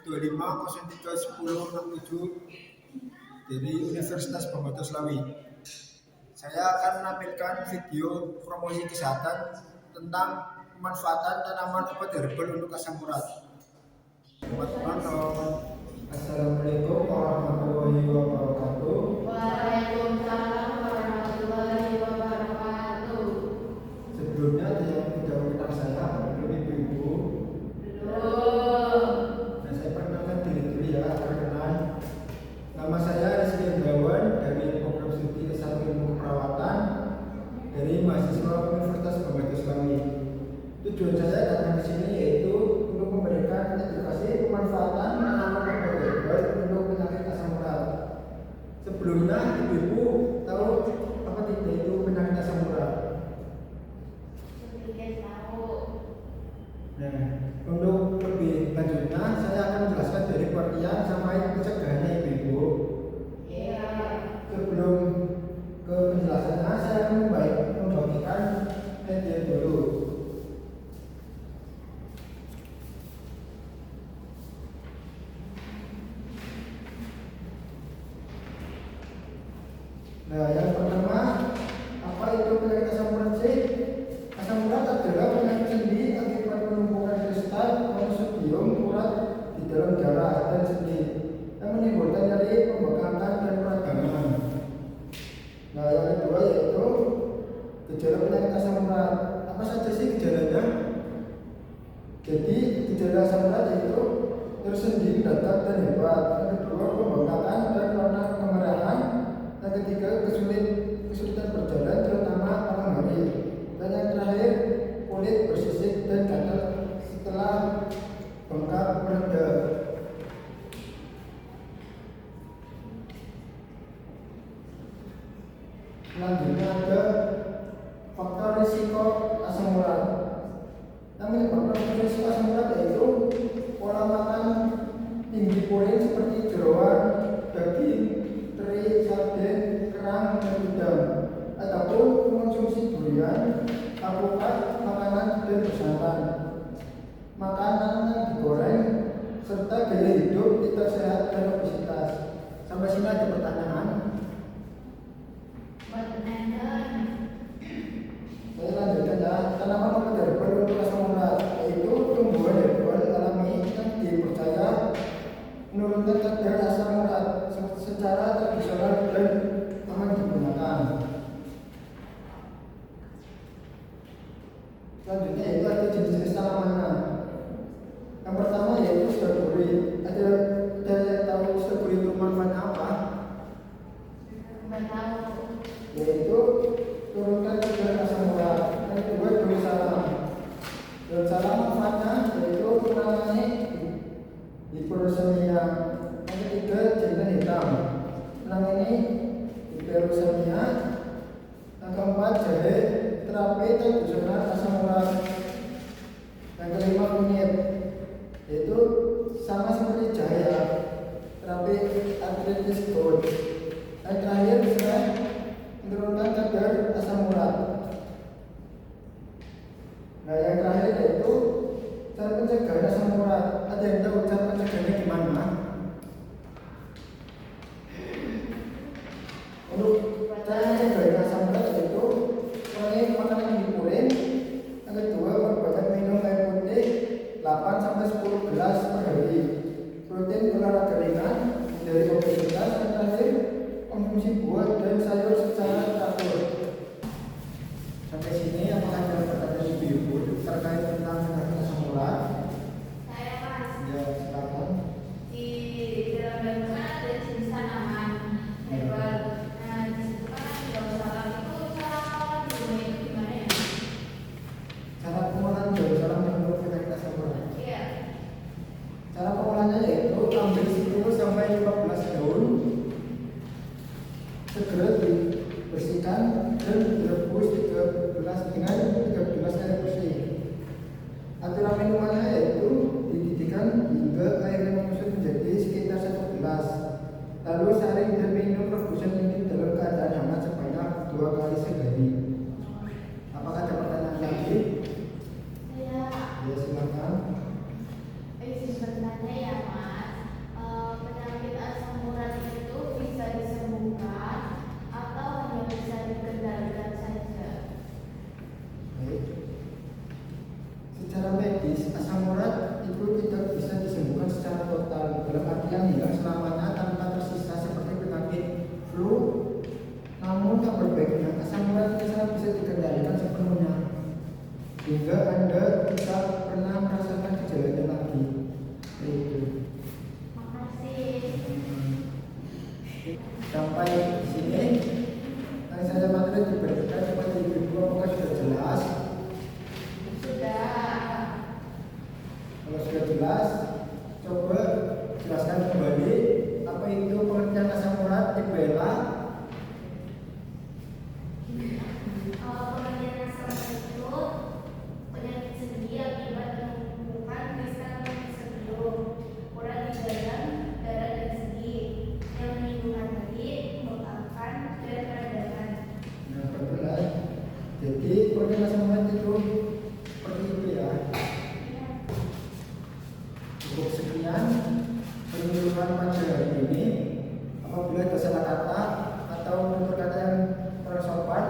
25031067 dari Universitas Banggoto Slawi. Saya akan menampilkan video promosi kesehatan tentang pemanfaatan tanaman obat herbal untuk asam urat. Assalamualaikum warahmatullahi wabarakatuh. Waalaikumsalam warahmatullahi wabarakatuh. Sebelumnya yang tidak mengenal saya, belum ibu-ibu. Belum. Nah, saya perkenalkan diri dulu ya, perkenalan. Nama saya Rizky Hendrawan dari program studi S1 Ilmu Keperawatan dari mahasiswa Universitas Banggoto Slawi. Tujuan saya datang ke sini yaitu untuk memberikan edukasi pemanfaatan tanaman obat herbal untuk penyakit asam urat. Sebelumnya ibu-ibu tahu apa tidak itu penyakit asam urat? Sedikit tahu. Nah, untuk lebih lanjutnya saya akan menjelaskan dari pengertian sampai pencegahannya ibu-ibu. Iya. Sebelum ke penjelasannya saya akan membagikan media dulu. Nah, yang pertama, apa itu penyakit asam urat sih? Asam urat adalah penyakit sendi akibat penumpukan kristal monosodium urat di dalam darah dan sendi yang menimbulkan nyeri, pembengkakan dan peradangan. Nah, yang kedua yaitu gejala penyakit asam urat. Apa saja sih gejalanya? Jadi gejala asam urat yaitu tersendi, datar dan hebat. Yang kedua pembengkakan dan warna kemerahan. Yang ketiga kesulitan berjalan terutama malam hari. Dan yang terakhir kulit bersisik dan gatal setelah bengkak mereda. Selanjutnya ada faktor risiko asam urat. Yang menyebabkan faktor risiko asam urat yaitu pola makan tinggi purin seperti jeroan, daging, teri, sarden, kerang, dan udang, ataupun mengonsumsi durian, alpukat, makanan dan bersantan, makanan yang digoreng, serta gaya hidup tidak sehat dan obesitas. Sampai sini ada pertanyaan? Saya lanjutkan ya. Tanaman obat herbal untuk asam urat yaitu tumbuhan herbal alami yang dipercaya menurunkan kadar asam urat secara tradisional dan aman digunakan. Selanjutnya yaitu ada jenis-jenis tanamannya. Yang pertama yaitu strawberry. Ada yang tahu strawberry itu manfaatnya apa? Yaitu turunkan kadar asam urat. Yang kedua daun salam. Daun salam manfaatnya yaitu menangani hiperuremia. Yang ketiga jantan hitam, menangani hiperuremia. Yang keempat jahe, terapi tradisional asam urat. Yang kelima kunyit, yaitu sama seperti jahe ya, terapi artritis gout. Yang terakhir serai, menurunkan kadar asam urat. Nah, yang terakhir yaitu cara pencegahan asam urat. Ada yang tahu cara pencegahannya gimana? Untuk cara pencegahan asam urat yaitu kurangi makanan yang purin. Yang kedua, perbanyak minum air putih 8-10 gelas per hari. Rutin olahraga ringan, hindari obesitas. Yang terakhir, konsumsi buah dan sayur secara teratur. Sampai sini apakah ada pertanyaan ibu-ibu terkait tentang penyakit asam urat? Saya Mas. Ya, silakan. Di dalam bangunan ada jenis tanaman herbal. Nah, di situ kan daun salam itu cara pengolahan itu gimana ya? Cara pengolahan daun salam untuk penyakit asam urat. Iya. Cara pengolahannya yaitu ambil 10-15 daun, segera dibersihkan dan direbus 13 air bersih. Aturan minumannya yaitu dididihkan hingga air menyusut menjadi sekitar 1 gelas. Lalu saring dan minum rebusan ini dalam keadaan hangat sebanyak 2 kali sehari. Apakah ada pertanyaan lagi? Saya Ya, silakan. sebenarnya ya Mas. jelaskan kembali apa itu pengertian asam urat Ibu-Ella. Pengertian asam urat itu penyakit sendi akibat penumpukan kristal sodium urat di dalam darah dan sendi yang menimbulkan nyeri, membengkakkan, dan peradangan. Nah, betul lah. Jadi pengertian asam urat itu seperti itu ya. Cukup sekian penyuluhan pada hari ini. Apabila ada salah kata atau tutur kata yang kurang sopan,